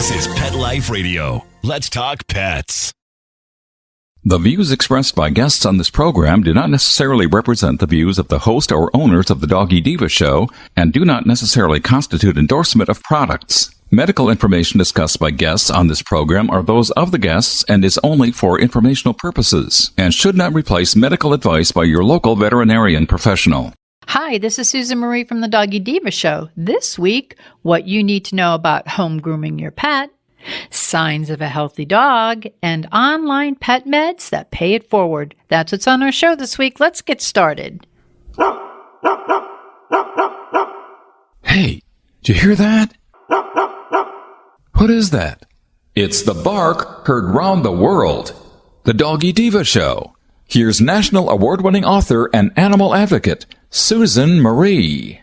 This is Pet Life Radio. Let's talk pets. The views expressed by guests on this program do not necessarily represent the views of the host or owners of the Doggy Diva show and do not necessarily constitute endorsement of products. Medical information discussed by guests on this program are those of the guests and is only for informational purposes and should not replace medical advice by your local veterinarian professional. Hi, this is Susan Marie from the Doggy Diva Show. This week, what you need to know about home grooming your pet, signs of a healthy dog, and online pet meds that pay it forward. That's what's on our show this week. Let's get started. Hey, did you hear that? What is that? It's the bark heard round the world. The Doggy Diva Show. Here's national award-winning author and animal advocate, Susan Marie.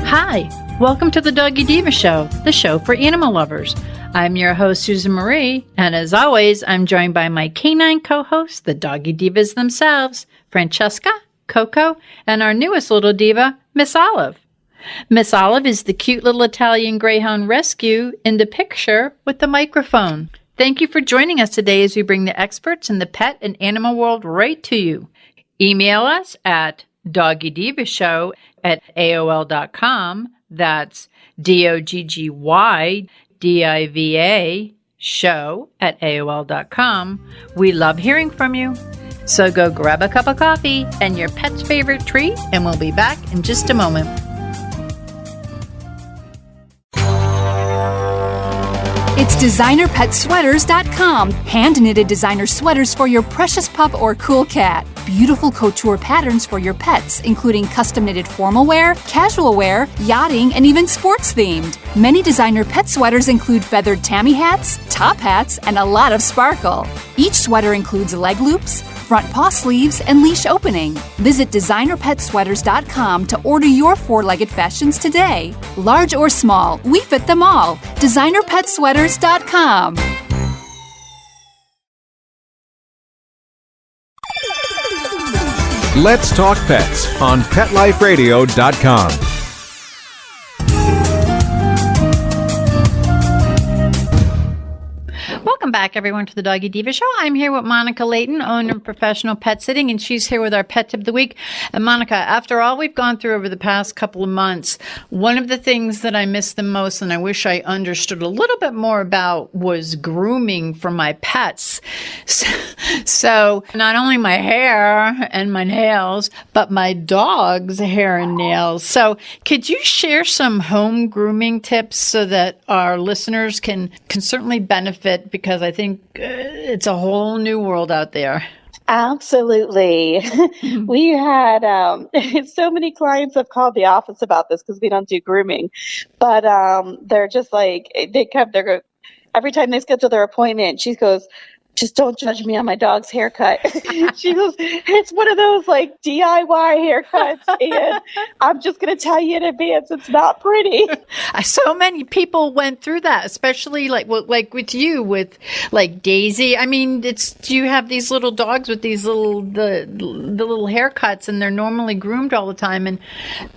Hi, welcome to the Doggy Diva Show, the show for animal lovers. I'm your host, Susan Marie, and as always, I'm joined by my canine co-hosts, the Doggy Divas themselves, Francesca, Coco, and our newest little diva, Miss Olive. Miss Olive is the cute little Italian Greyhound rescue in the picture with the microphone. Thank you for joining us today as we bring the experts in the pet and animal world right to you. Email us at doggydivashow@aol.com. That's DOGGYDIVA show@aol.com. We love hearing from you. So go grab a cup of coffee and your pet's favorite treat, and we'll be back in just a moment. It's designerpetsweaters.com. Hand-knitted designer sweaters for your precious pup or cool cat. Beautiful couture patterns for your pets, including custom-knitted formal wear, casual wear, yachting, and even sports-themed. Many designer pet sweaters include feathered tammy hats, top hats, and a lot of sparkle. Each sweater includes leg loops, front paw sleeves, and leash opening. Visit designerpetsweaters.com to order your four-legged fashions today. Large or small, we fit them all. designerpetsweaters.com. Let's Talk Pets on PetLifeRadio.com. Welcome back, everyone, to the Doggy Diva Show. I'm here with Monica Leighton, owner of Professional Pet Sitting, and she's here with our Pet Tip of the Week. And Monica, after all we've gone through over the past couple of months, one of the things that I missed the most and I wish I understood a little bit more about was grooming for my pets. So not only my hair and my nails, but my dog's hair and nails. So could you share some home grooming tips so that our listeners can certainly benefit, because I think it's a whole new world out there. Absolutely. We had so many clients have called the office about this because we don't do grooming, but they're just like, every time they schedule their appointment, she goes, "Just don't judge me on my dog's haircut." She goes, "It's one of those like DIY haircuts, and I'm just going to tell you in advance, it's not pretty." So many people went through that, especially like with you, with like Daisy. I mean, you have these little dogs with these the little haircuts, and they're normally groomed all the time, and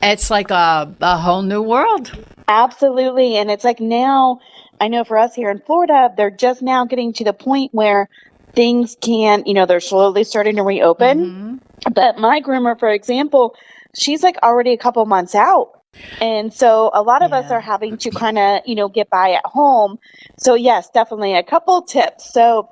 it's like a whole new world. Absolutely, and it's like now. I know for us here in Florida, they're just now getting to the point where things they're slowly starting to reopen. Mm-hmm. But my groomer, for example, she's like already a couple months out. And so a lot of us are having to kind of, get by at home. So yes, definitely a couple tips. So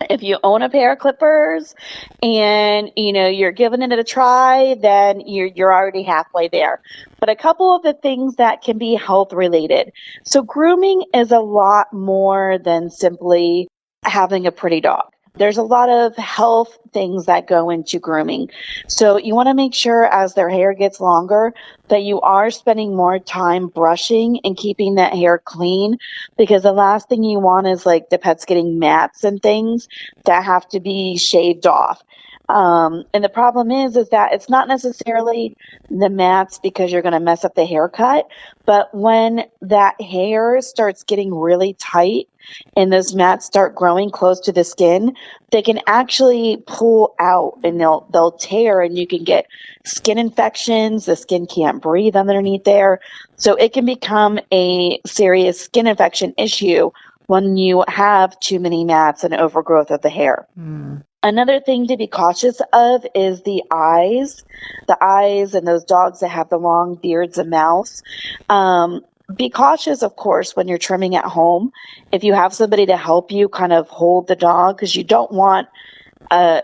if you own a pair of clippers and, you're giving it a try, then you're already halfway there. But a couple of the things that can be health related. So grooming is a lot more than simply having a pretty dog. There's a lot of health things that go into grooming. So you want to make sure as their hair gets longer that you are spending more time brushing and keeping that hair clean, because the last thing you want is like the pets getting mats and things that have to be shaved off. And the problem is that it's not necessarily the mats because you're going to mess up the haircut, but when that hair starts getting really tight and those mats start growing close to the skin, they can actually pull out and they'll tear, and you can get skin infections. The skin can't breathe underneath there. So it can become a serious skin infection issue when you have too many mats and overgrowth of the hair. Another thing to be cautious of is the eyes. The eyes and those dogs that have the long beards and mouths. Be cautious, of course, when you're trimming at home. If you have somebody to help you kind of hold the dog, because you don't want a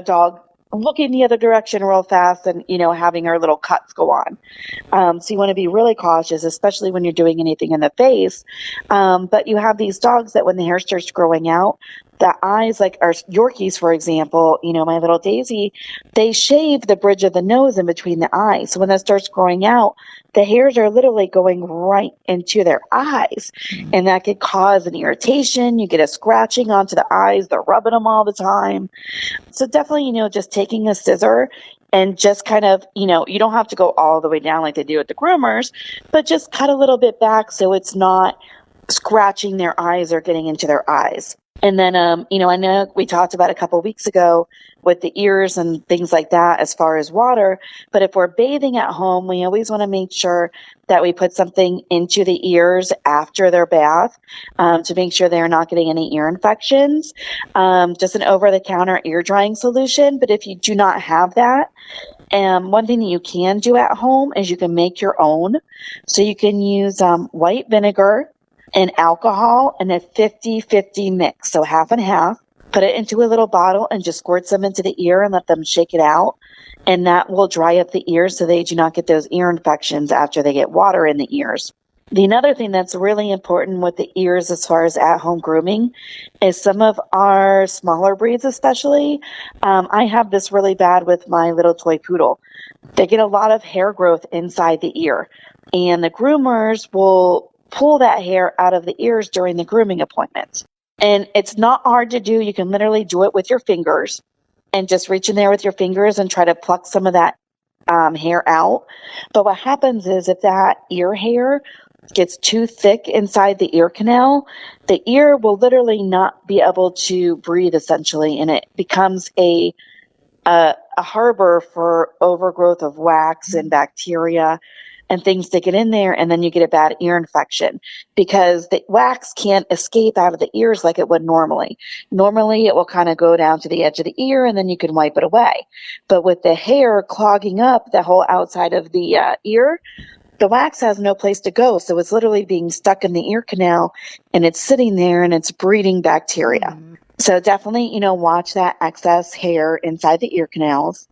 dog looking the other direction real fast and, having her little cuts go on. So you want to be really cautious, especially when you're doing anything in the face. But you have these dogs that when the hair starts growing out, the eyes, like our Yorkies, for example, my little Daisy, they shave the bridge of the nose in between the eyes. So when that starts growing out, the hairs are literally going right into their eyes. And that could cause an irritation. You get a scratching onto the eyes. They're rubbing them all the time. So definitely, just taking a scissor and just kind of, you don't have to go all the way down like they do at the groomers, but just cut a little bit back so it's not scratching their eyes or getting into their eyes. And then, I know we talked about a couple of weeks ago with the ears and things like that as far as water. But if we're bathing at home, we always want to make sure that we put something into the ears after their bath to make sure they're not getting any ear infections. Just an over-the-counter ear drying solution. But if you do not have that, one thing that you can do at home is you can make your own. So you can use white vinegar and alcohol in a 50-50 mix, so half and half. Put it into a little bottle and just squirt some into the ear and let them shake it out. And that will dry up the ears so they do not get those ear infections after they get water in the ears. The other thing that's really important with the ears as far as at-home grooming is some of our smaller breeds especially. I have this really bad with my little toy poodle. They get a lot of hair growth inside the ear, and the groomers will pull that hair out of the ears during the grooming appointments. And it's not hard to do. You can literally do it with your fingers and just reach in there with your fingers and try to pluck some of that hair out. But what happens is if that ear hair gets too thick inside the ear canal, the ear will literally not be able to breathe essentially, and it becomes a harbor for overgrowth of wax and bacteria and things to get in there, and then you get a bad ear infection because the wax can't escape out of the ears like it would normally. Normally, it will kind of go down to the edge of the ear, and then you can wipe it away. But with the hair clogging up the whole outside of the ear, the wax has no place to go, so it's literally being stuck in the ear canal, and it's sitting there, and it's breeding bacteria. So definitely, watch that excess hair inside the ear canals.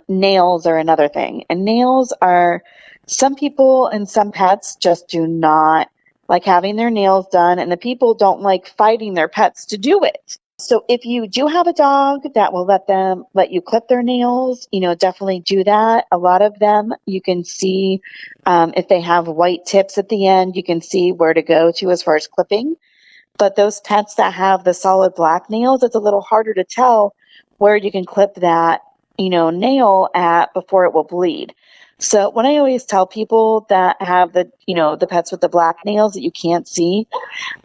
Nails are another thing, and nails are... Some people and some pets just do not like having their nails done, and the people don't like fighting their pets to do it. So if you do have a dog that will let you clip their nails, definitely do that. A lot of them, you can see if they have white tips at the end, you can see where to go to as far as clipping. But those pets that have the solid black nails, it's a little harder to tell where you can clip that, nail at before it will bleed. So when I always tell people that have the pets with the black nails that you can't see,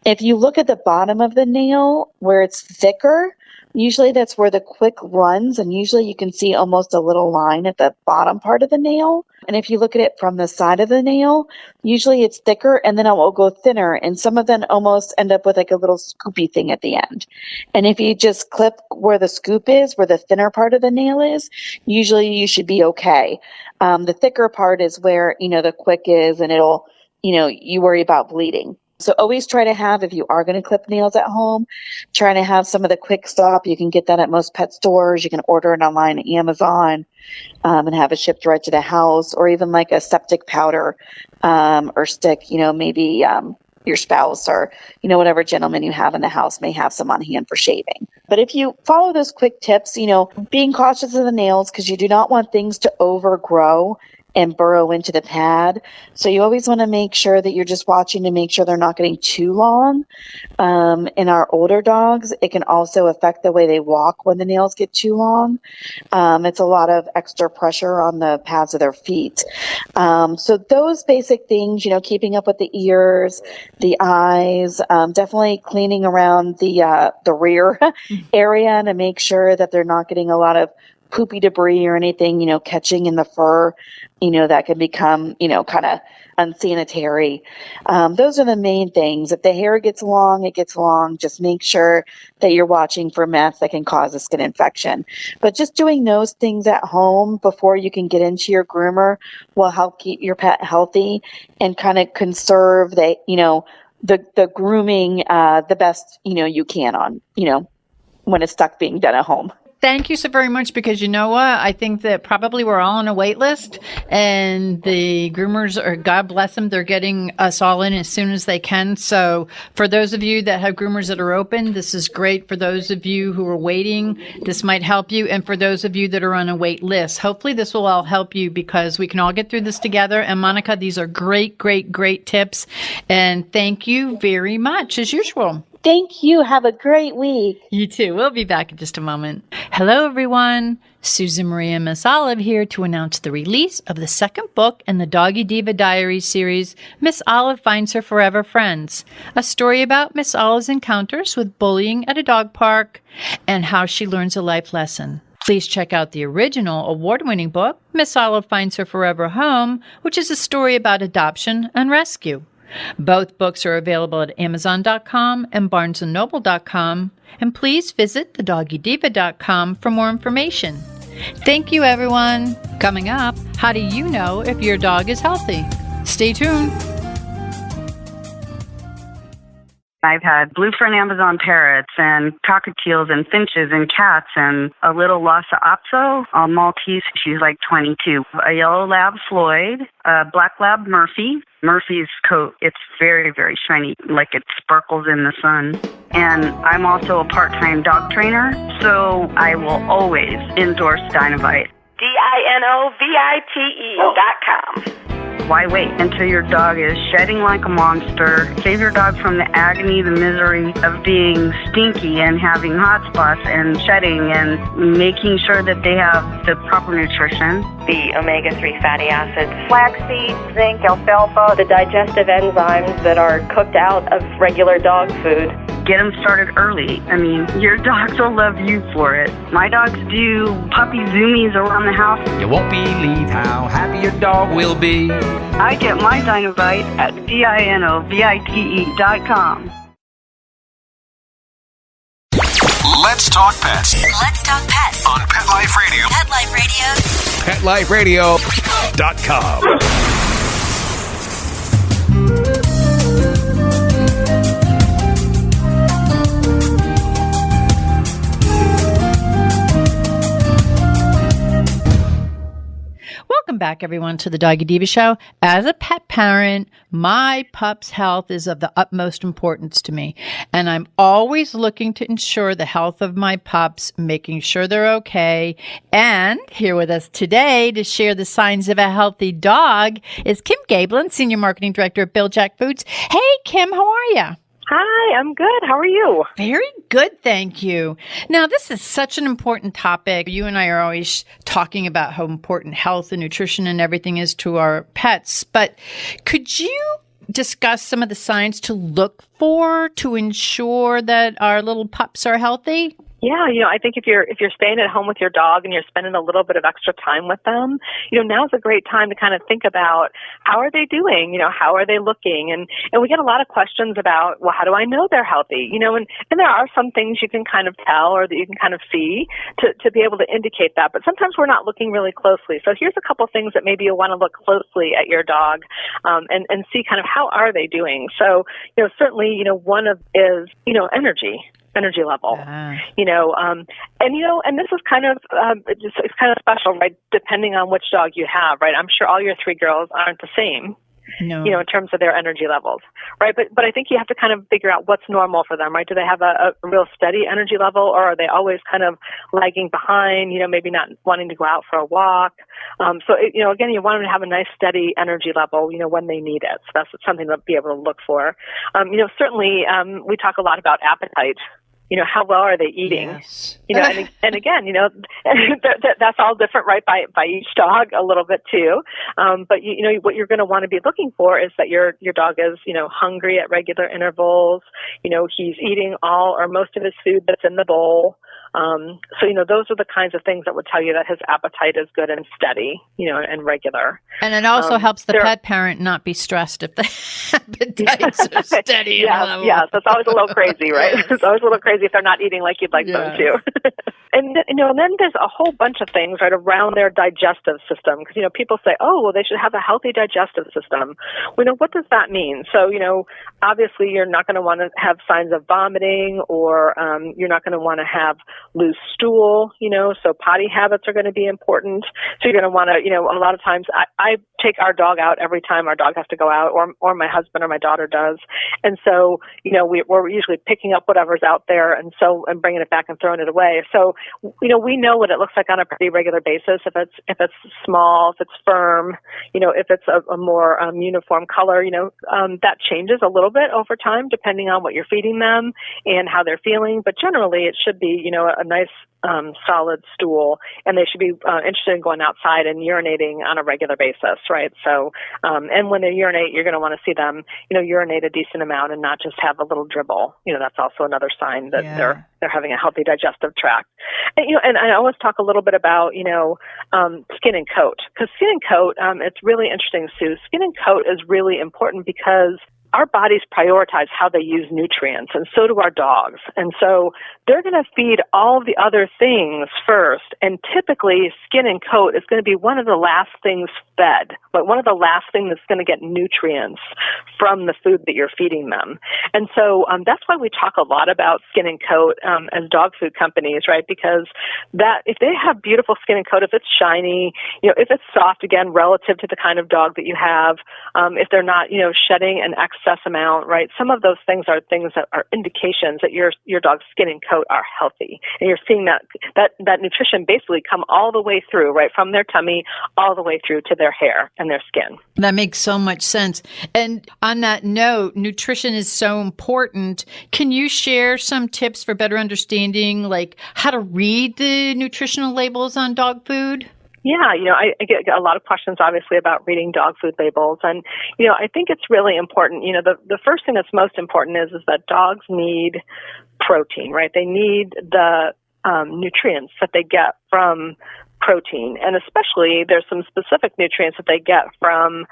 if you look at the bottom of the nail where it's thicker, usually that's where the quick runs, and usually you can see almost a little line at the bottom part of the nail. And if you look at it from the side of the nail, usually it's thicker and then it will go thinner, and some of them almost end up with like a little scoopy thing at the end. And if you just clip where the scoop is, where the thinner part of the nail is, usually you should be okay. The thicker part is where, the quick is, and it'll, you worry about bleeding. So always try to have, if you are going to clip nails at home, try to have some of the quick stop. You can get that at most pet stores. You can order it online at Amazon and have it shipped right to the house, or even like a septic powder or stick, maybe your spouse or, whatever gentleman you have in the house may have some on hand for shaving. But if you follow those quick tips, being cautious of the nails because you do not want things to overgrow and burrow into the pad. So you always want to make sure that you're just watching to make sure they're not getting too long. In our older dogs, it can also affect the way they walk when the nails get too long. It's a lot of extra pressure on the pads of their feet. So those basic things, keeping up with the ears, the eyes, definitely cleaning around the rear area to make sure that they're not getting a lot of poopy debris or anything, catching in the fur, that can become, kind of unsanitary. Those are the main things. If the hair gets long, it gets long. Just make sure that you're watching for mess that can cause a skin infection. But just doing those things at home before you can get into your groomer will help keep your pet healthy and kind of conserve the grooming the best, you can on, when it's stuck being done at home. Thank you so very much, because you know what? I think that probably we're all on a wait list, and the groomers, or God bless them, they're getting us all in as soon as they can. So for those of you that have groomers that are open, this is great. For those of you who are waiting, this might help you. And for those of you that are on a wait list, hopefully this will all help you, because we can all get through this together. And Monica, these are great, great, great tips. And thank you very much, as usual. Thank you. Have a great week. You too. We'll be back in just a moment. Hello, everyone. Susan Maria and Miss Olive here to announce the release of the second book in the Doggy Diva Diaries series, Miss Olive Finds Her Forever Friends, a story about Miss Olive's encounters with bullying at a dog park and how she learns a life lesson. Please check out the original award-winning book, Miss Olive Finds Her Forever Home, which is a story about adoption and rescue. Both books are available at Amazon.com and BarnesandNoble.com, and please visit thedoggydiva.com for more information. Thank you, everyone. Coming up, how do you know if your dog is healthy? Stay tuned. I've had blue-fern Amazon parrots and cockatiels and finches and cats and a little Lhasa Apso, a Maltese, she's like 22, a yellow lab Floyd, a black lab Murphy. Murphy's coat, it's very, very shiny, like it sparkles in the sun. And I'm also a part-time dog trainer, so I will always endorse Dinovite. DINOVITE.com. Why wait until your dog is shedding like a monster? Save your dog from the agony, the misery of being stinky and having hot spots and shedding, and making sure that they have the proper nutrition. The omega-3 fatty acids, flaxseed, zinc, alfalfa, the digestive enzymes that are cooked out of regular dog food. Get them started early. I mean, your dogs will love you for it. My dogs do puppy zoomies around the house. You won't believe how happy your dog will be. I get my Dinovite at DINOVITE.com. Let's talk pets Let's talk pets on Pet Life Radio. Pet Life Radio. PetLifeRadio.com. Welcome back, everyone, to the Doggy Diva Show. As a pet parent, my pup's health is of the utmost importance to me, and I'm always looking to ensure the health of my pups, making sure they're okay. And here with us today to share the signs of a healthy dog is Kim Gaebelein, Senior Marketing Director at Bil-Jac Foods. Hey, Kim, how are you? Hi, I'm good. How are you? Very good, thank you. Now, this is such an important topic. You and I are always talking about how important health and nutrition and everything is to our pets. But could you discuss some of the signs to look for to ensure that our little pups are healthy? Yeah, I think if you're staying at home with your dog and you're spending a little bit of extra time with them, now's a great time to kind of think about how are they doing? How are they looking? And we get a lot of questions about, well, how do I know they're healthy? And there are some things you can kind of tell or that you can kind of see to be able to indicate that. But sometimes we're not looking really closely. So here's a couple things that maybe you'll want to look closely at your dog and see kind of how are they doing. So, certainly, one of is, energy level, and this is kind of, it's kind of special, right? Depending on which dog you have, right? I'm sure all your three girls aren't the same. in terms of their energy levels, right? But I think you have to kind of figure out what's normal for them, right? Do they have a real steady energy level, or are they always kind of lagging behind, maybe not wanting to go out for a walk? So, again, you want them to have a nice steady energy level, when they need it. So that's something to be able to look for. Certainly we talk a lot about appetite. How well are they eating? Yes. And again, that's all different, right, by each dog a little bit too. But what you're going to want to be looking for is that your dog is, hungry at regular intervals. He's eating all or most of his food that's in the bowl. So, those are the kinds of things that would tell you that his appetite is good and steady, and regular. And it also helps the pet parent not be stressed if the appetites are steady. Yes, that's always a little crazy, right? Yes. It's always a little crazy if they're not eating like you'd like them to. And then there's a whole bunch of things right around their digestive system, because people say, oh, well, they should have a healthy digestive system. What does that mean? So obviously you're not going to want to have signs of vomiting, or you're not going to want to have loose stool. So potty habits are going to be important. So you're going to want to, a lot of times I take our dog out every time our dog has to go out, or my husband or my daughter does, and so we're usually picking up whatever's out there and bringing it back and throwing it away. So we know what it looks like on a pretty regular basis. If it's small, if it's firm, if it's a more uniform color, that changes a little bit over time depending on what you're feeding them and how they're feeling. But generally, it should be a nice solid stool, and they should be interested in going outside and urinating on a regular basis, right? So, and when they urinate, you're going to want to see them, urinate a decent amount and not just have a little dribble. That's also another sign that they're having a healthy digestive tract. And I always talk a little bit about, skin and coat, because skin and coat, it's really interesting, Sue. Skin and coat is really important because our bodies prioritize how they use nutrients, and so do our dogs. And so they're going to feed all of the other things first, and typically skin and coat is going to be one of the last things fed, but one of the last things that's going to get nutrients from the food that you're feeding them. And so that's why we talk a lot about skin and coat as dog food companies, right? Because that if they have beautiful skin and coat, if it's shiny, if it's soft, again, relative to the kind of dog that you have, if they're not, shedding an excess amount, right? Some of those things are things that are indications that your dog's skin and coat are healthy, and you're seeing that nutrition basically come all the way through, right, from their tummy all the way through to their hair and their skin. That makes so much sense. And on that note, nutrition is so important. Can you share some tips for better understanding, like how to read the nutritional labels on dog food? Yeah, I get a lot of questions, obviously, about reading dog food labels. And, I think it's really important. The first thing that's most important is that dogs need protein, right? They need the nutrients that they get from protein, and especially there's some specific nutrients that they get from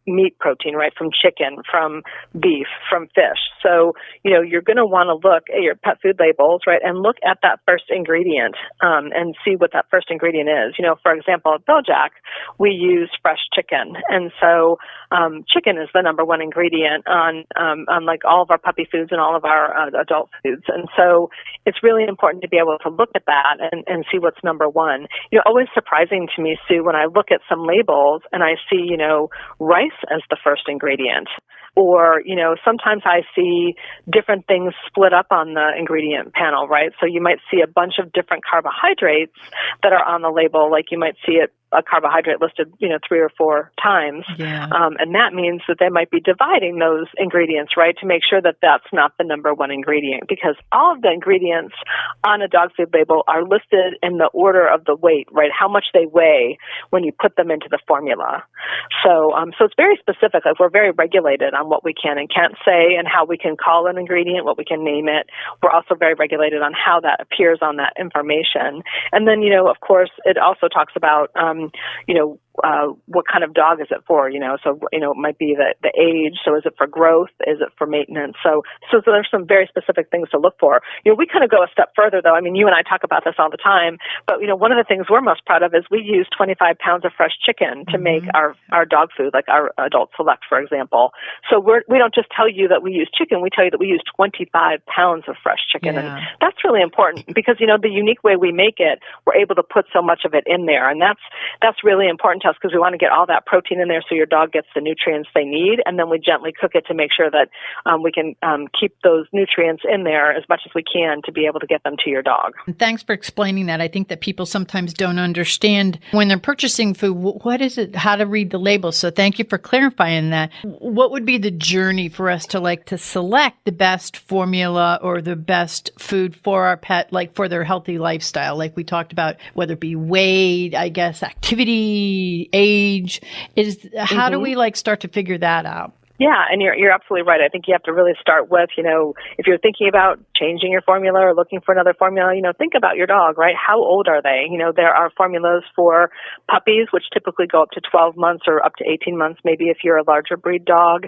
meat protein, right? From chicken, from beef, from fish. So, you're going to want to look at your pet food labels, right? And look at that first ingredient, and see what that first ingredient is. For example, at Bil-Jac, we use fresh chicken. And so, chicken is the number one ingredient on like all of our puppy foods and all of our adult foods. And so it's really important to be able to look at that and see what's number one. Always surprising to me, Sue, when I look at some labels and I see, rice as the first ingredient. Or, sometimes I see different things split up on the ingredient panel, right? So you might see a bunch of different carbohydrates that are on the label, like you might see a carbohydrate listed, 3 or 4 times. Yeah. And that means that they might be dividing those ingredients, right, to make sure that that's not the number one ingredient, because all of the ingredients on a dog food label are listed in the order of the weight, right, how much they weigh when you put them into the formula. So it's very specific. Like, we're very regulated on what we can and can't say and how we can call an ingredient, what we can name it. We're also very regulated on how that appears on that information. And then, of course, it also talks about, what kind of dog is it for, so, it might be the age. So is it for growth? Is it for maintenance? So there's some very specific things to look for. We kind of go a step further, though. I mean, you and I talk about this all the time, but, one of the things we're most proud of is we use 25 pounds of fresh chicken to make our dog food, like our adult select, for example. So we don't just tell you that we use chicken, we tell you that we use 25 pounds of fresh chicken. Yeah. And that's really important because, the unique way we make it, we're able to put so much of it in there. And that's, that's really important to us because we want to get all that protein in there so your dog gets the nutrients they need, and then we gently cook it to make sure that we can keep those nutrients in there as much as we can to be able to get them to your dog. Thanks for explaining that. I think that people sometimes don't understand when they're purchasing food, what is it, how to read the label. So thank you for clarifying that. What would be the journey for us to select the best formula or the best food for our pet, like for their healthy lifestyle, like we talked about, whether it be weight, I guess, activity, age, how do we start to figure that out? Yeah, and you're absolutely right. I think you have to really start with, if you're thinking about changing your formula or looking for another formula, think about your dog, right? How old are they? There are formulas for puppies, which typically go up to 12 months or up to 18 months, maybe if you're a larger breed dog.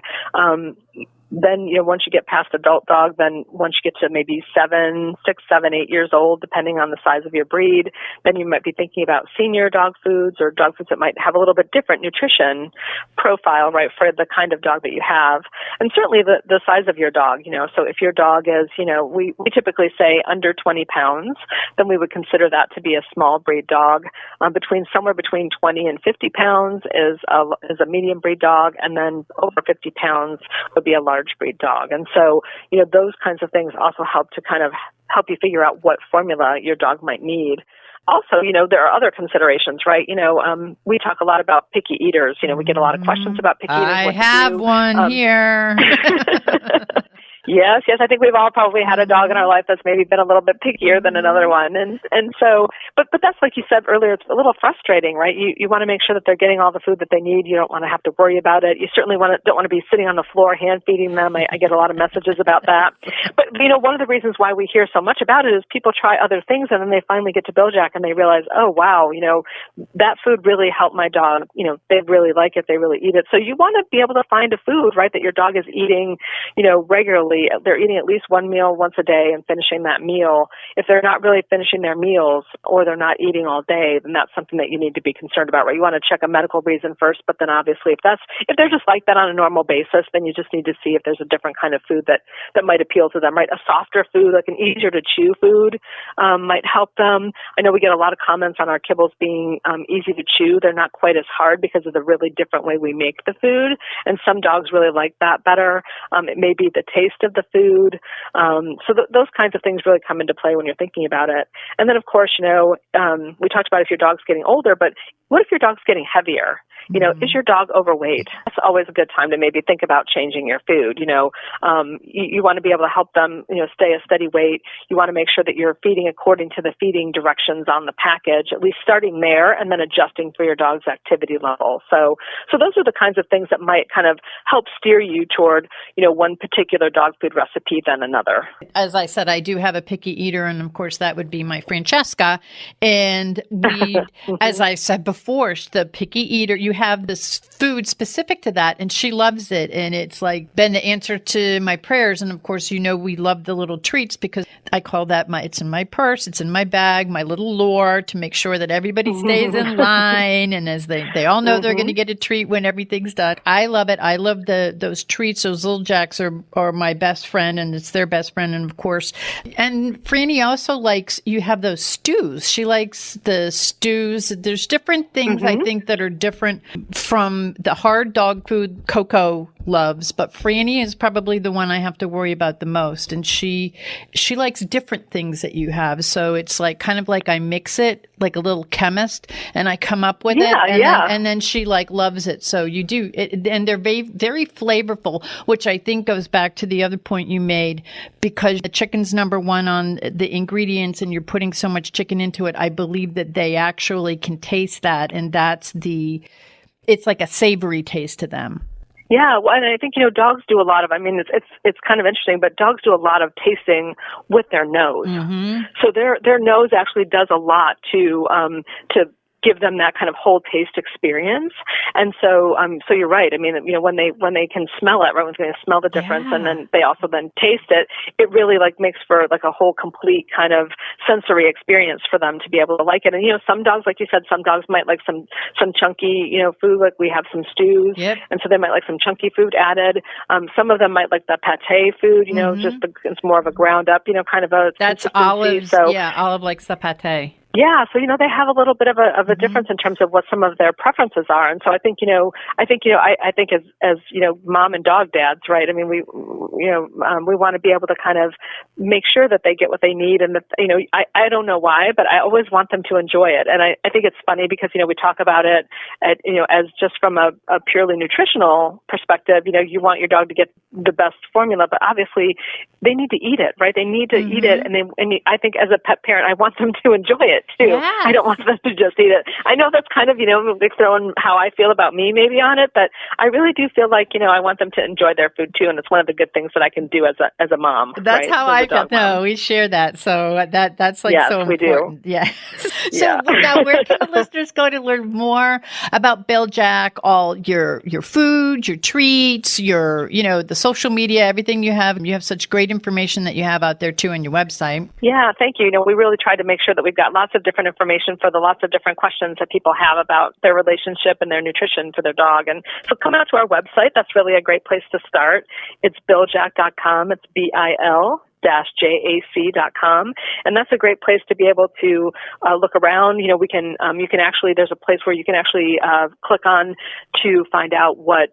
Then, once you get past adult dog, then once you get to maybe 6, 7, 8 years old, depending on the size of your breed, then you might be thinking about senior dog foods or dog foods that might have a little bit different nutrition profile, right, for the kind of dog that you have. And certainly the size of your dog, so if your dog is, we typically say under 20 pounds, then we would consider that to be a small breed dog. Somewhere between 20 and 50 pounds is a medium breed dog, and then over 50 pounds would be a large breed dog. And so, those kinds of things also help to kind of help you figure out what formula your dog might need. Also, there are other considerations, right? We talk a lot about picky eaters. We get a lot of questions about picky eaters. I have one here. Yes. I think we've all probably had a dog in our life that's maybe been a little bit pickier than another one. And so, but that's like you said earlier, it's a little frustrating, right? You want to make sure that they're getting all the food that they need. You don't want to have to worry about it. You certainly don't want to be sitting on the floor hand feeding them. I get a lot of messages about that. But, one of the reasons why we hear so much about it is people try other things and then they finally get to Bil-Jac and they realize, oh, wow, that food really helped my dog. They really like it. They really eat it. So you want to be able to find a food, right, that your dog is eating, regularly. They're eating at least one meal once a day and finishing that meal. If they're not really finishing their meals or they're not eating all day, then that's something that you need to be concerned about, right? You want to check a medical reason first, but then obviously if they're just like that on a normal basis, then you just need to see if there's a different kind of food that might appeal to them, right? A softer food, like an easier to chew food, might help them. I know we get a lot of comments on our kibbles being easy to chew. They're not quite as hard because of the really different way we make the food, and some dogs really like that better. It may be the taste of the food. So those kinds of things really come into play when you're thinking about it. And then, of course, we talked about if your dog's getting older, but what if your dog's getting heavier? Is your dog overweight? That's always a good time to maybe think about changing your food. You want to be able to help them, stay a steady weight. You want to make sure that you're feeding according to the feeding directions on the package, at least starting there and then adjusting for your dog's activity level. So those are the kinds of things that might kind of help steer you toward, one particular dog food recipe than another. As I said, I do have a picky eater, and of course that would be my Francesca. And we, as I said before, the picky eater, you have this food specific to that, and she loves it. And it's like been the answer to my prayers. And of course, we love the little treats because I call that it's in my purse, it's in my bag, my little lure to make sure that everybody stays in line. And as they all know, they're going to get a treat when everything's done. I love it. I love those treats. Those little jacks are my best friend, and it's their best friend. And of course, and Franny also likes, you have those stews. She likes the stews. There's different things I think that are different from the hard dog food Coco loves, but Franny is probably the one I have to worry about the most. And she likes different things that you have. So it's like kind of like I mix it like a little chemist and I come up with it. And then she loves it. So you do it, and they're very, very flavorful, which I think goes back to the other point you made, because the chicken's number one on the ingredients and you're putting so much chicken into it. I believe that they actually can taste that. And it's like a savory taste to them. Yeah, well, and I think, dogs do a lot of, it's kind of interesting, but dogs do a lot of tasting with their nose. So their nose actually does a lot to give them that kind of whole taste experience. And so you're right. When they can smell it, right, when they smell the difference and then they also then taste it, it really makes for a whole complete kind of sensory experience for them to be able to like it. And, some dogs, like you said, some dogs might like some chunky, food, like we have some stews. And so they might like some chunky food added. Some of them might like the pate food, it's more of a ground up, kind of a that's Olive's. So, Olive likes the pate. Yeah, so they have a little bit of a difference in terms of what some of their preferences are, and so I think as mom and dog dads, right? I mean, we want to be able to kind of make sure that they get what they need, and that I don't know why, but I always want them to enjoy it, and I think it's funny because we talk about it as just from a purely nutritional perspective. You want your dog to get the best formula, but obviously they need to eat it, right? They need to eat it, and I think as a pet parent, I want them to enjoy it too. Yeah. I don't want them to just eat it. I know that's kind of throwing how I feel about me maybe on it, but I really do feel like I want them to enjoy their food too, and it's one of the good things that I can do as a mom. That's right? how I feel. No, we share that, so that's like yes, so we important. Do. Yeah. So now, where can the listeners go to learn more about Bil-Jac? All your food, your treats, your the social media, everything you have. You have such great information that you have out there too on your website. Yeah, thank you. We really try to make sure that we've got lots of different information for the lots of different questions that people have about their relationship and their nutrition for their dog. And so come out to our website. That's really a great place to start. It's Bil-Jac.com. It's BIL-JAC.com, and that's a great place to be able to look around. You can actually, there's a place where you can actually click on to find out what's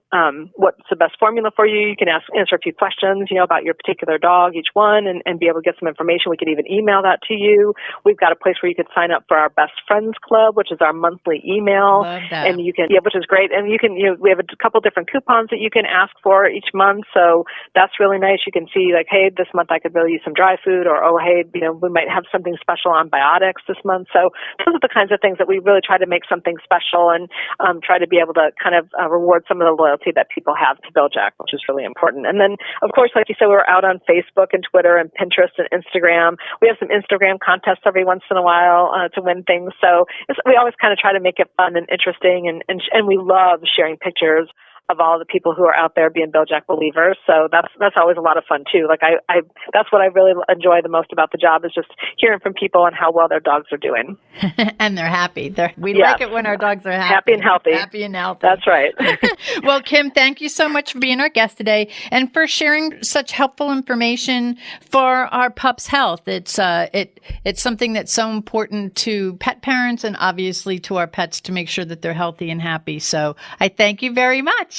the best formula for you. You can answer a few questions, about your particular dog, each one, and be able to get some information. We could even email that to you. We've got a place where you could sign up for our Best Friends Club, which is our monthly email, and you can, which is great. And you can, we have a couple different coupons that you can ask for each month, so that's really nice. You can see like, hey, this month I could really use some dry food, or hey, we might have something special on biotics this month. So those are the kinds of things that we really try to make something special, and try to be able to kind of reward some of the loyalty that people have to Bil-Jac, which is really important. And then, of course, like you said, we're out on Facebook and Twitter and Pinterest and Instagram. We have some Instagram contests every once in a while to win things. So we always kind of try to make it fun and interesting, and we love sharing pictures of all the people who are out there being Bil-Jac believers. So that's always a lot of fun too. Like I that's what I really enjoy the most about the job, is just hearing from people and how well their dogs are doing. And they're happy. We like it when our dogs are happy. Happy and healthy. Happy and healthy. That's right. Well, Kim, thank you so much for being our guest today and for sharing such helpful information for our pups' health. It's something that's so important to pet parents and obviously to our pets to make sure that they're healthy and happy. So I thank you very much.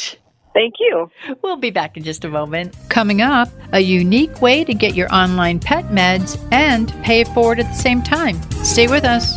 Thank you. We'll be back in just a moment. Coming up, a unique way to get your online pet meds and pay it forward at the same time. Stay with us.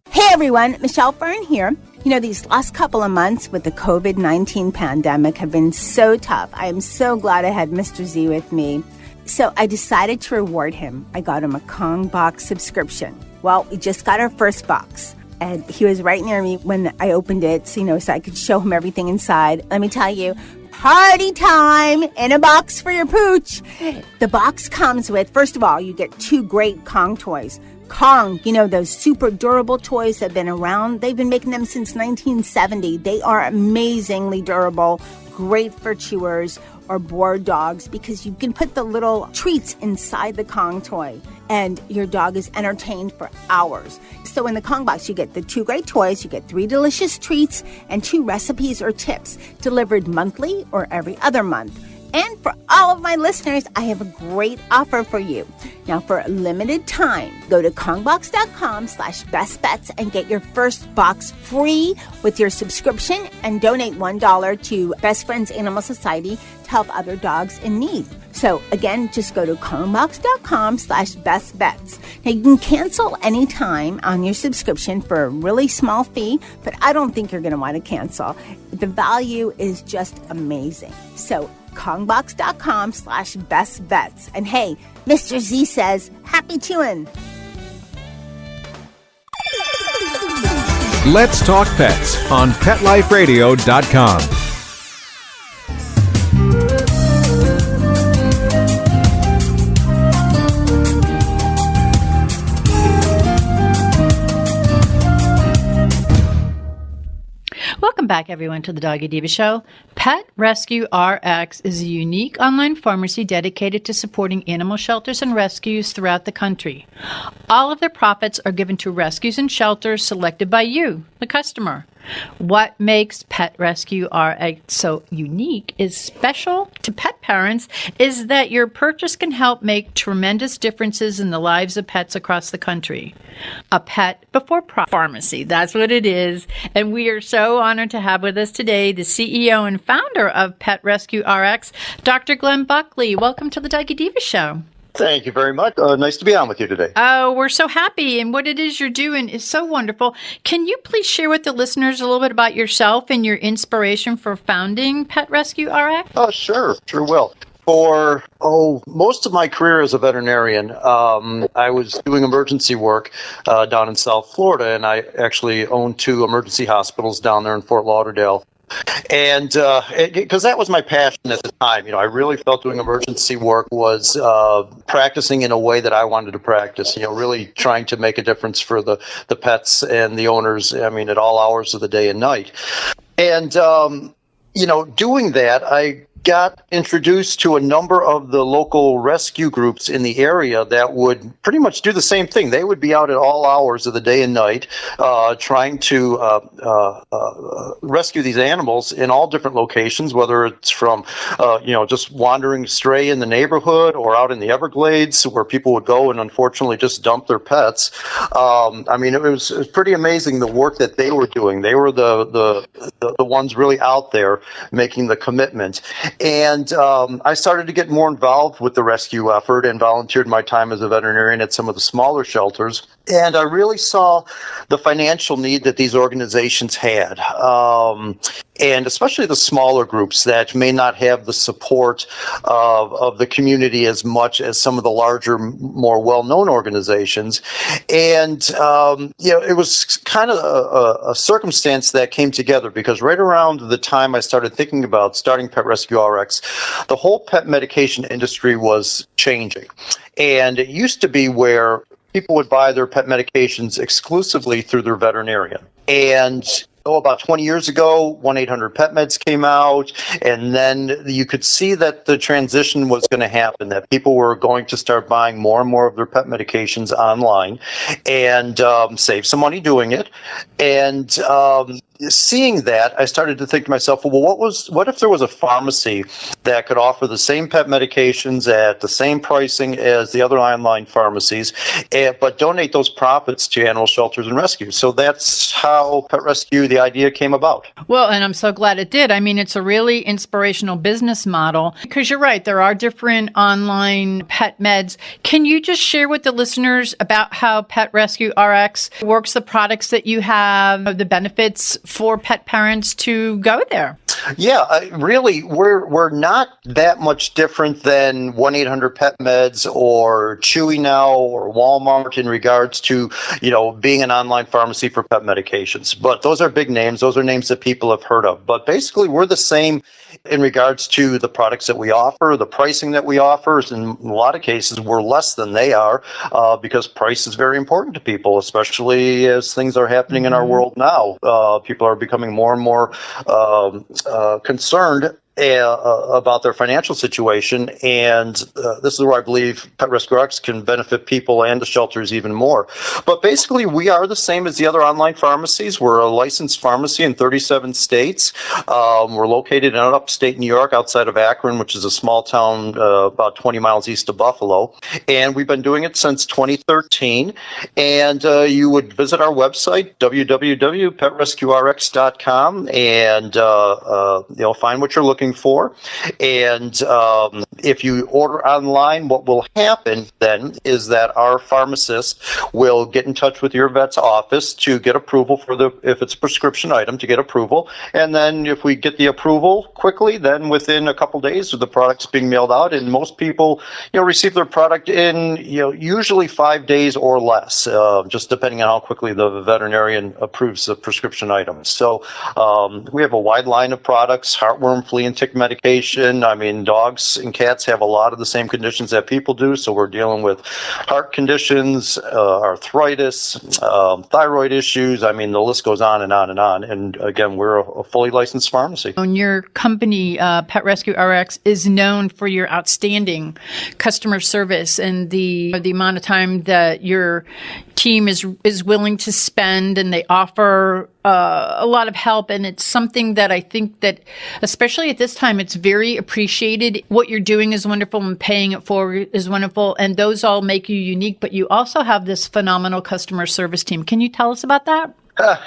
Hey everyone, Michelle Fern here. These last couple of months with the COVID-19 pandemic have been so tough. I am so glad I had Mr. Z with me. So I decided to reward him. I got him a Kong box subscription. Well, we just got our first box. And he was right near me when I opened it, so I could show him everything inside. Let me tell you, party time in a box for your pooch. The box comes with, first of all, you get 2 great Kong toys. Kong, those super durable toys that have been around. They've been making them since 1970. They are amazingly durable, great for chewers or bored dogs, because you can put the little treats inside the Kong toy and your dog is entertained for hours. So in the Kong box, you get the 2 great toys, you get 3 delicious treats, and 2 recipes or tips delivered monthly or every other month. And for all of my listeners, I have a great offer for you. Now, for a limited time, go to kongbox.com/bestbets and get your first box free with your subscription, and donate $1 to Best Friends Animal Society to help other dogs in need. So again, just go to kongbox.com/bestbets. Now, you can cancel anytime on your subscription for a really small fee, but I don't think you're going to want to cancel. The value is just amazing. So kongbox.com/bestbets. And hey, Mr. Z says, happy chewing. Let's Talk Pets on PetLifeRadio.com. Welcome back, everyone, to the Doggy Diva Show. Pet Rescue RX is a unique online pharmacy dedicated to supporting animal shelters and rescues throughout the country. All of their profits are given to rescues and shelters selected by you, the customer. What makes Pet Rescue RX so unique is special to pet parents is that your purchase can help make tremendous differences in the lives of pets across the country. A pet before pharmacy, that's what it is. And we are so honored to have with us today the CEO and founder of Pet Rescue RX, Dr. Glenn Buckley. Welcome to the Doggy Diva Show. Thank you very much. Nice to be on with you today. Oh, we're so happy. And what it is you're doing is so wonderful. Can you please share with the listeners a little bit about yourself and your inspiration for founding Pet Rescue RX? Oh, sure will. For most of my career as a veterinarian, I was doing emergency work down in South Florida, and I actually owned 2 emergency hospitals down there in Fort Lauderdale. And because that was my passion at the time, I really felt doing emergency work was practicing in a way that I wanted to practice, really trying to make a difference for the pets and the owners, at all hours of the day and night. And, doing that, I got introduced to a number of the local rescue groups in the area that would pretty much do the same thing. They would be out at all hours of the day and night trying to rescue these animals in all different locations, whether it's from, just wandering stray in the neighborhood or out in the Everglades where people would go and unfortunately just dump their pets. It was pretty amazing the work that they were doing. They were the ones really out there making the commitment. And I started to get more involved with the rescue effort and volunteered my time as a veterinarian at some of the smaller shelters. And I really saw the financial need that these organizations had, and especially the smaller groups that may not have the support of the community as much as some of the larger, more well-known organizations. And, it was kind of a circumstance that came together because right around the time I started thinking about starting Pet Rescue RX, the whole pet medication industry was changing. And it used to be where people would buy their pet medications exclusively through their veterinarian. And about 20 years ago, 1-800-PET-MEDS came out, and then you could see that the transition was going to happen, that people were going to start buying more and more of their pet medications online and save some money doing it. And seeing that, I started to think to myself, well, what if there was a pharmacy that could offer the same pet medications at the same pricing as the other online pharmacies, but donate those profits to animal shelters and rescues? So that's how Pet Rescue, the idea came about. Well, and I'm so glad it did. It's a really inspirational business model because you're right. There are different online pet meds. Can you just share with the listeners about how Pet Rescue RX works, the products that you have, the benefits for pet parents to go there? Yeah, really, we're not that much different than 1-800-PET-MEDS or Chewy Now or Walmart in regards to, being an online pharmacy for pet medications. But those are big names. Those are names that people have heard of. But basically, we're the same in regards to the products that we offer, the pricing that we offer. In a lot of cases, we're less than they are because price is very important to people, especially as things are happening in our world now. People are becoming more and more concerned about their financial situation, and this is where I believe Pet Rescue RX can benefit people and the shelters even more. But basically, we are the same as the other online pharmacies. We're a licensed pharmacy in 37 states. We're located in upstate New York, outside of Akron, which is a small town about 20 miles east of Buffalo. And we've been doing it since 2013. And you would visit our website, www.petrescuerx.com, and find what you're looking for. And if you order online, what will happen then is that our pharmacist will get in touch with your vet's office to get approval for if it's a prescription item, to get approval. And then if we get the approval quickly, then within a couple days the product's being mailed out, and most people receive their product in usually 5 days or less, just depending on how quickly the veterinarian approves the prescription items. So we have a wide line of products: heartworm, flea and tick medication. Dogs and cats have a lot of the same conditions that people do, so we're dealing with heart conditions, arthritis, thyroid issues. The list goes on and on and on. And again, we're a fully licensed pharmacy. And your company, Pet Rescue RX, is known for your outstanding customer service and the amount of time that your team is willing to spend, and they offer a lot of help, and it's something that I think that, especially at this time, it's very appreciated. What you're doing is wonderful, and paying it forward is wonderful, and those all make you unique. But you also have this phenomenal customer service team. Can you tell us about that?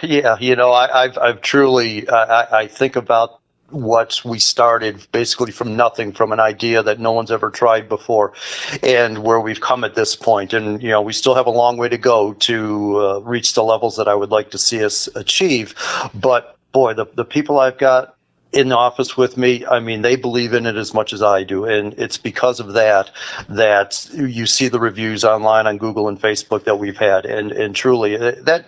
Yeah, I've truly, I think about what we started basically from nothing, from an idea that no one's ever tried before, and where we've come at this point. And, we still have a long way to go to reach the levels that I would like to see us achieve. But boy, the people I've got in the office with me, I mean, they believe in it as much as I do. And it's because of that you see the reviews online on Google and Facebook that we've had. And truly that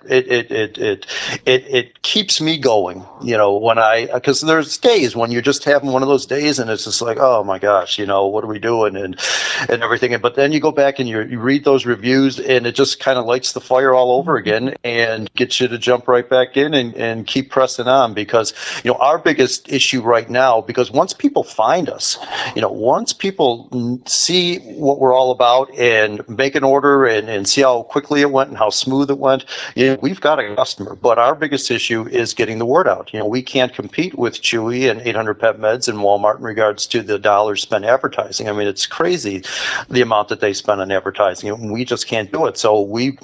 it keeps me going, because there's days when you're just having one of those days and it's just like, oh my gosh, what are we doing and everything. But then you go back and you read those reviews and it just kind of lights the fire all over again and gets you to jump right back in and keep pressing on, because, our biggest issue right now, because once people find us, once people see what we're all about and make an order and see how quickly it went and how smooth it went, we've got a customer. But our biggest issue is getting the word out. We can't compete with Chewy and 800 Pet Meds and Walmart in regards to the dollars spent advertising. I mean, it's crazy the amount that they spend on advertising, and we just can't do it. So we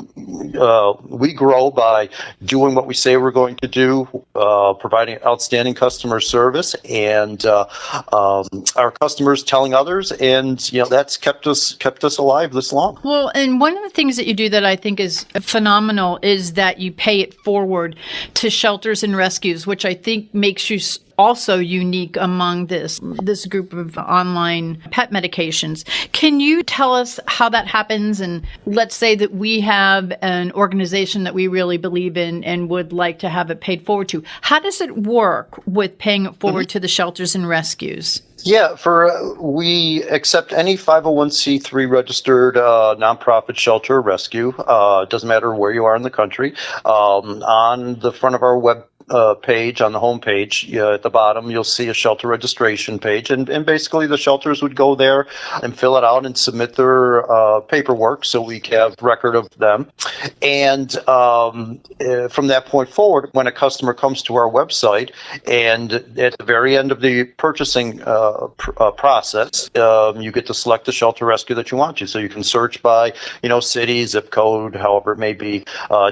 grow by doing what we say we're going to do, providing outstanding customer service, and our customers telling others, and that's kept us alive this long. Well, and one of the things that you do that I think is phenomenal is that you pay it forward to shelters and rescues, which I think makes you also unique among this group of online pet medications. Can you tell us how that happens? And let's say that we have an organization that we really believe in and would like to have it paid forward to. How does it work with paying it forward to the shelters and rescues? Yeah, we accept any 501c3 registered nonprofit shelter or rescue. It doesn't matter where you are in the country. On the front of our web page, on the home page, at the bottom, you'll see a shelter registration page, and basically the shelters would go there and fill it out and submit their paperwork so we have record of them. And from that point forward, when a customer comes to our website, and at the very end of the purchasing process, you get to select the shelter rescue that you want to. So you can search by, city, zip code, however it may be,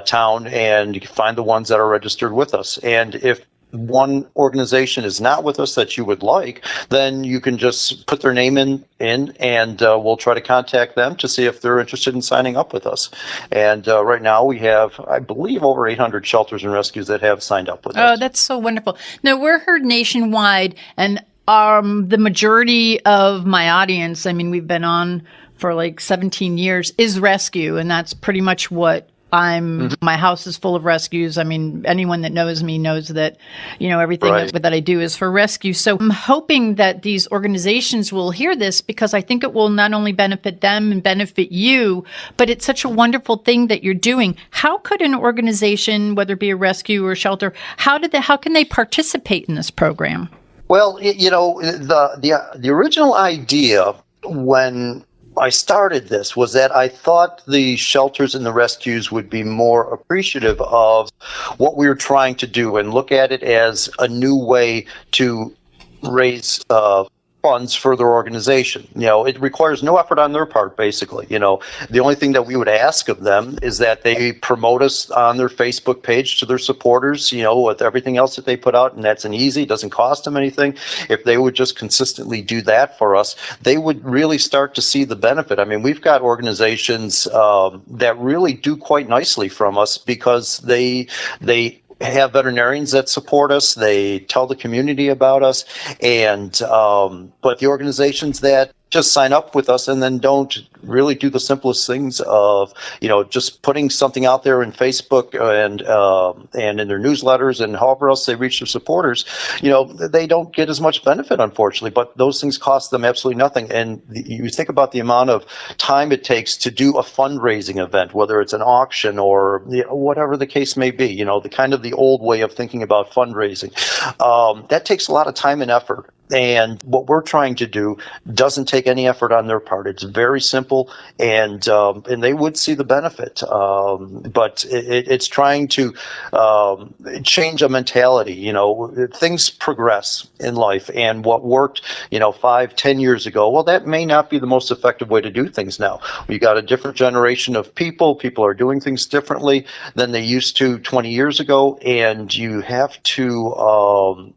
town, and you can find the ones that are registered with us. And if one organization is not with us that you would like, then you can just put their name in and we'll try to contact them to see if they're interested in signing up with us. And right now we have, I believe, over 800 shelters and rescues that have signed up with us. Oh, that's so wonderful. Now, we're heard nationwide, and the majority of my audience, I mean, we've been on for like 17 years, is rescue, and that's pretty much what my house is full of rescues. I mean, anyone that knows me knows that, everything that I do is for rescue. So I'm hoping that these organizations will hear this, because I think it will not only benefit them and benefit you, but it's such a wonderful thing that you're doing. How could an organization, whether it be a rescue or a shelter, how can they participate in this program? Well, the original idea when I started this was that I thought the shelters and the rescues would be more appreciative of what we were trying to do and look at it as a new way to raise funds for their organization. It requires no effort on their part, basically. The only thing that we would ask of them is that they promote us on their Facebook page to their supporters, with everything else that they put out, and that's easy, doesn't cost them anything. If they would just consistently do that for us, they would really start to see the benefit. I mean, we've got organizations that really do quite nicely from us, because they have veterinarians that support us. They tell the community about us, and but the organizations that just sign up with us and then don't really do the simplest things of, just putting something out there in Facebook and in their newsletters and however else they reach their supporters, they don't get as much benefit, unfortunately, but those things cost them absolutely nothing. And you think about the amount of time it takes to do a fundraising event, whether it's an auction or whatever the case may be, the kind of the old way of thinking about fundraising. That takes a lot of time and effort. And what we're trying to do doesn't take any effort on their part. It's very simple, and they would see the benefit. But it's trying to change a mentality. You know, things progress in life, and what worked, 5-10 years ago, well, that may not be the most effective way to do things now. We got a different generation of people. People are doing things differently than they used to 20 years ago, and you have to,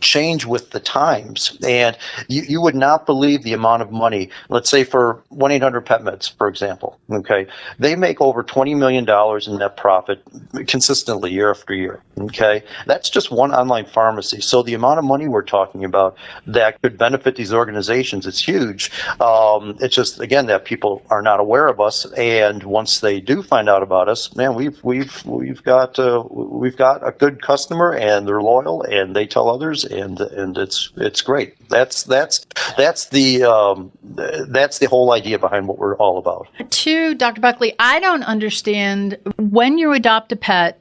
change with the times. And you would not believe the amount of money, let's say for 1-800-PET-MEDS, for example, okay? They make over $20 million in net profit consistently year after year, okay? That's just one online pharmacy. So the amount of money we're talking about that could benefit these organizations is huge. It's just, again, that people are not aware of us, and once they do find out about us, man, we've got a good customer, and they're loyal, and they tell others, and it's great. That's the whole idea behind what we're all about. To Dr. Buckley, I don't understand when you adopt a pet.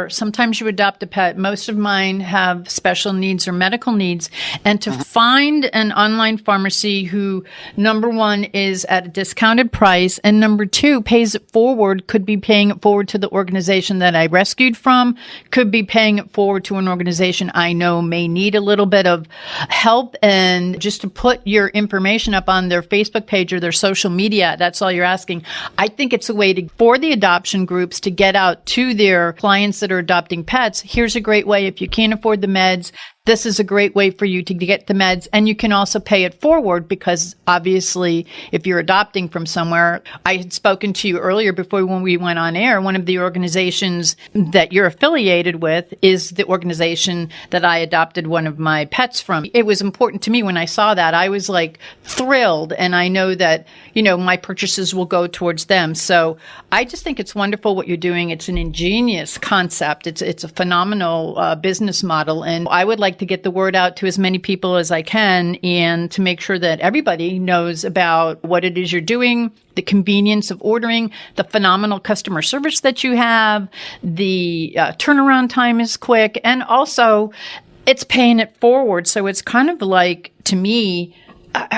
Sometimes you adopt a pet. Most of mine have special needs or medical needs, and to find an online pharmacy who, number one, is at a discounted price, and number two, pays it forward, could be paying it forward to the organization that I rescued from, could be paying it forward to an organization I know may need a little bit of help, and just to put your information up on their Facebook page or their social media, that's all you're asking. I think it's a way for the adoption groups to get out to their clients that are adopting pets. Here's a great way. If you can't afford the meds, this is a great way for you to get the meds, and you can also pay it forward because obviously if you're adopting from somewhere, I had spoken to you earlier before when we went on air, one of the organizations that you're affiliated with is the organization that I adopted one of my pets from. It was important to me when I saw that. I was like thrilled, and I know that, my purchases will go towards them. So I just think it's wonderful what you're doing. It's an ingenious concept. It's a phenomenal business model, and I would like to get the word out to as many people as I can and to make sure that everybody knows about what it is you're doing, the convenience of ordering, the phenomenal customer service that you have, the turnaround time is quick, and also it's paying it forward. So it's kind of like, to me,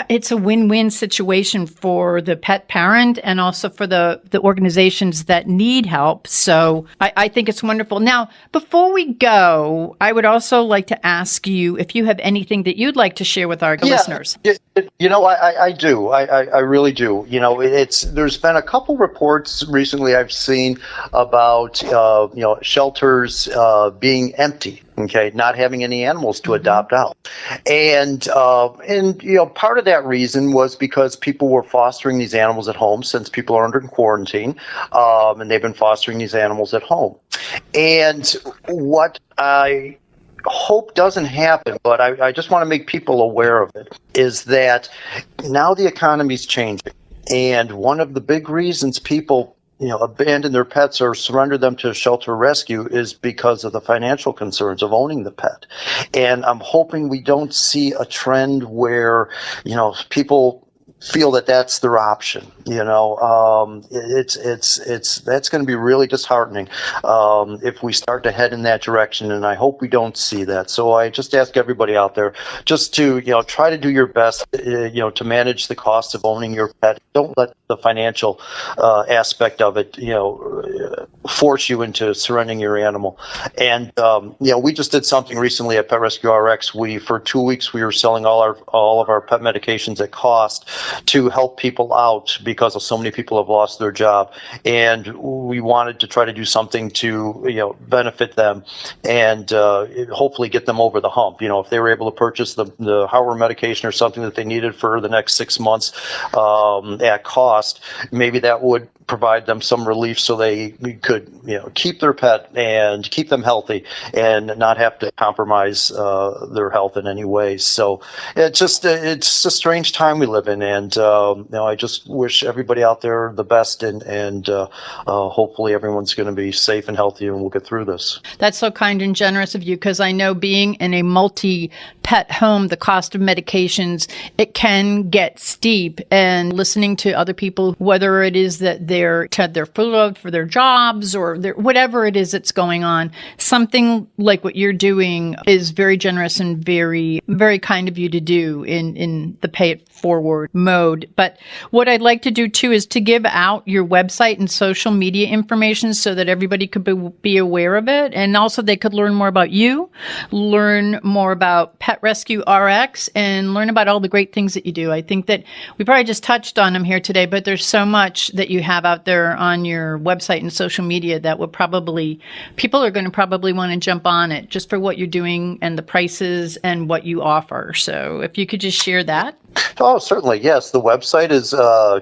it's a win-win situation for the pet parent and also for the organizations that need help. So I think it's wonderful. Now, before we go, I would also like to ask you if you have anything that you'd like to share with our listeners. I do. I really do. There's been a couple reports recently I've seen about, shelters being empty. Okay, not having any animals to adopt out, and part of that reason was because people were fostering these animals at home since people are under quarantine, and they've been fostering these animals at home. And what I hope doesn't happen, but I just want to make people aware of it, is that now the economy's changing, and one of the big reasons people abandon their pets or surrender them to a shelter rescue is because of the financial concerns of owning the pet. And I'm hoping we don't see a trend where, people feel that that's their option. It's that's going to be really disheartening if we start to head in that direction, and I hope we don't see that. So I just ask everybody out there just to try to do your best to manage the cost of owning your pet. Don't let the financial aspect of it force you into surrendering your animal. And we just did something recently at Pet Rescue RX. For 2 weeks we were selling all of our pet medications at cost to help people out because so many people have lost their job, and we wanted to try to do something to benefit them and hopefully get them over the hump. If they were able to purchase the heartworm medication or something that they needed for the next 6 months at cost, maybe that would provide them some relief so they could keep their pet and keep them healthy and not have to compromise their health in any way. So it's a strange time we live in, and I just wish everybody out there the best, and hopefully everyone's going to be safe and healthy, and we'll get through this. That's so kind and generous of you, because I know being in a multi pet home, the cost of medications, it can get steep. And listening to other people, whether it is that they're had their furloughed for their jobs or whatever it is that's going on, something like what you're doing is very generous and very, very kind of you to do in the pay it forward mode. But what I'd like to do too is to give out your website and social media information so that everybody could be aware of it. And also they could learn more about you, learn more about Pet Rescue RX, and learn about all the great things that you do. I think that we probably just touched on them here today, but there's so much that you have out there on your website and social media that would people are going to probably want to jump on it just for what you're doing and the prices and what you offer. So if you could just share that. Oh, certainly. Yes. The website is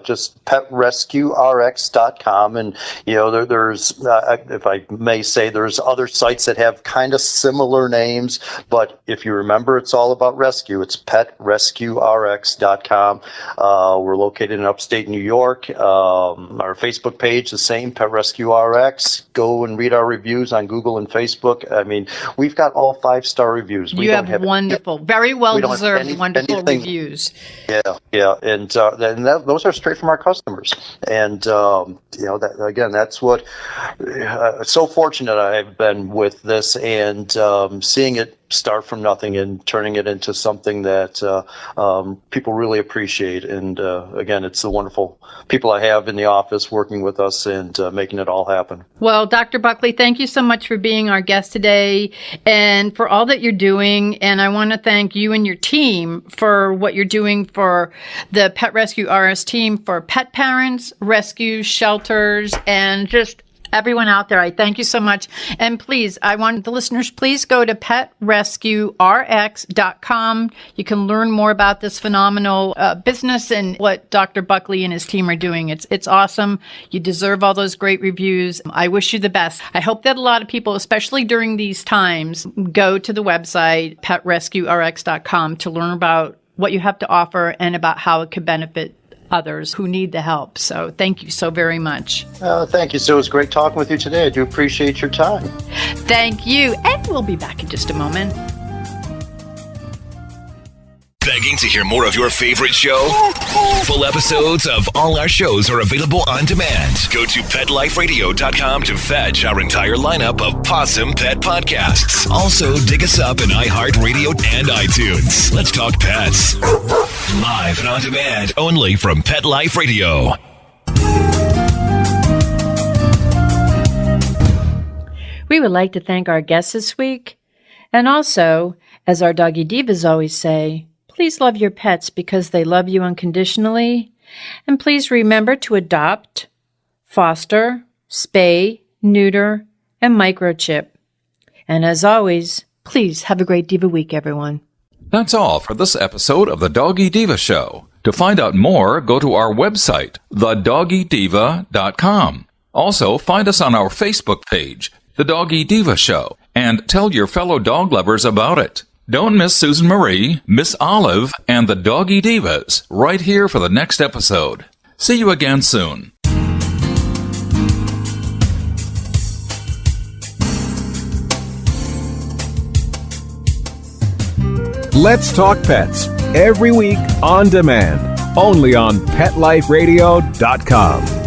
just petrescuerx.com. And, there's, if I may say, there's other sites that have kind of similar names. But if you remember, it's all about rescue. It's petrescuerx.com. We're located in upstate New York. Our Facebook page, the same, Pet Rescue RX. Go and read our reviews on Google and Facebook. I mean, we've got all 5-star reviews. You have wonderful, very well-deserved, wonderful reviews. Yeah, and those are straight from our customers, and that's what. So fortunate I've been with this, and seeing it start from nothing and turning it into something that people really appreciate. And again, it's the wonderful people I have in the office working with us and making it all happen. Well, Dr. Buckley, thank you so much for being our guest today and for all that you're doing. And I want to thank you and your team for what you're doing for the Pet Rescue RS team, for pet parents, rescue shelters, and just everyone out there. I thank you so much. And please, I want the listeners, please go to petrescuerx.com. You can learn more about this phenomenal business and what Dr. Buckley and his team are doing. It's awesome. You deserve all those great reviews. I wish you the best. I hope that a lot of people, especially during these times, go to the website, petrescuerx.com, to learn about what you have to offer and about how it could benefit others who need the help. So thank you so very much. Thank you, Sue. It was great talking with you today. I do appreciate your time. Thank you. And we'll be back in just a moment. Begging to hear more of your favorite show? Full episodes of all our shows are available on demand. Go to PetLifeRadio.com to fetch our entire lineup of Possum Pet podcasts. Also, dig us up in iHeartRadio and iTunes. Let's talk pets. Live and on demand, only from Pet Life Radio. We would like to thank our guests this week. And also, as our doggy divas always say, please love your pets because they love you unconditionally. And please remember to adopt, foster, spay, neuter, and microchip. And as always, please have a great Diva week, everyone. That's all for this episode of The Doggy Diva Show. To find out more, go to our website, thedoggydiva.com. Also, find us on our Facebook page, The Doggy Diva Show, and tell your fellow dog lovers about it. Don't miss Susan Marie, Miss Olive, and the Doggy Divas right here for the next episode. See you again soon. Let's Talk Pets, every week on demand, only on PetLifeRadio.com.